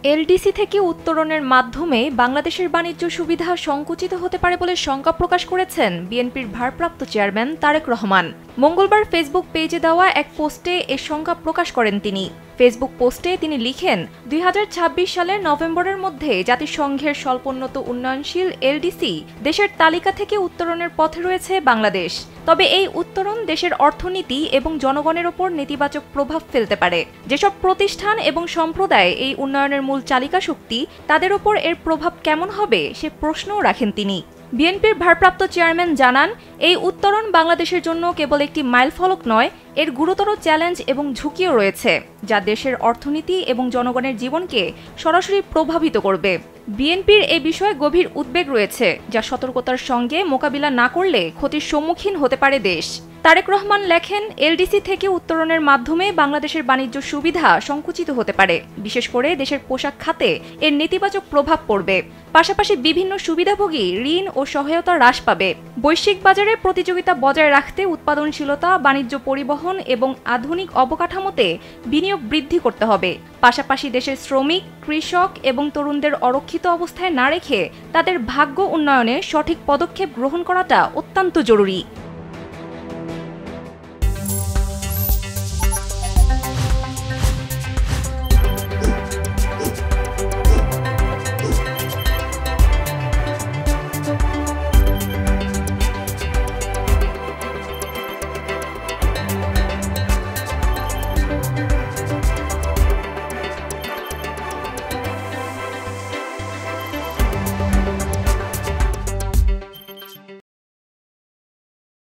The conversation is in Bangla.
এলডিসি থেকে উত্তরণের মাধ্যমে বাংলাদেশের বাণিজ্য সুবিধা সংকুচিত হতে পারে বলে শঙ্কা প্রকাশ করেছেন বিএনপির ভারপ্রাপ্ত চেয়ারম্যান তারেক রহমান। মঙ্গলবার ফেসবুক পেজে দেওয়া এক পোস্টে এ শঙ্কা প্রকাশ করেন তিনি। ফেসবুক পোস্টে তিনি লিখেন, ২০২৬ সালের নভেম্বরের মধ্যে জাতিসংঘের স্বল্পোন্নত উন্নয়নশীল এলডিসি দেশের তালিকা থেকে উত্তরণের পথে রয়েছে বাংলাদেশ। তবে এই উত্তরণ দেশের অর্থনীতি এবং জনগণের ওপর নেতিবাচক প্রভাব ফেলতে পারে। যেসব প্রতিষ্ঠান এবং সম্প্রদায় এই উন্নয়নের মূল চালিকা শক্তি, তাদের ওপর এর প্রভাব কেমন হবে সে প্রশ্নও রাখেন তিনি। বিএনপির ভারপ্রাপ্ত চেয়ারম্যান জানান, এই উত্তরণ বাংলাদেশের জন্য কেবল একটি মাইলফলক নয়, এর গুরুতর চ্যালেঞ্জ এবং ঝুঁকিও রয়েছে, যা দেশের অর্থনীতি এবং জনগণের জীবনকে সরাসরি প্রভাবিত করবে। বিএনপির এ বিষয়ে গভীর উদ্বেগ রয়েছে, যা সতর্কতার সঙ্গে মোকাবিলা না করলে ক্ষতির সম্মুখীন হতে পারে দেশ। তারেক রহমান লেখেন, এলডিসি থেকে উত্তরণের মাধ্যমে বাংলাদেশের বাণিজ্য সুবিধা সংকুচিত হতে পারে, বিশেষ করে দেশের পোশাক খাতে এর নেতিবাচক প্রভাব পড়বে। পাশাপাশি বিভিন্ন সুবিধাভোগী ঋণ ও সহায়তা হ্রাস পাবে। বৈশ্বিক বাজারে প্রতিযোগিতা বজায় রাখতে উৎপাদনশীলতা, বাণিজ্য পরিবহন এবং আধুনিক অবকাঠামোতে বিনিয়োগ বৃদ্ধি করতে হবে। পাশাপাশি দেশের শ্রমিক, কৃষক এবং তরুণদের অরক্ষিত অবস্থায় না রেখে তাদের ভাগ্য উন্নয়নে সঠিক পদক্ষেপ গ্রহণ করাটা অত্যন্ত জরুরি।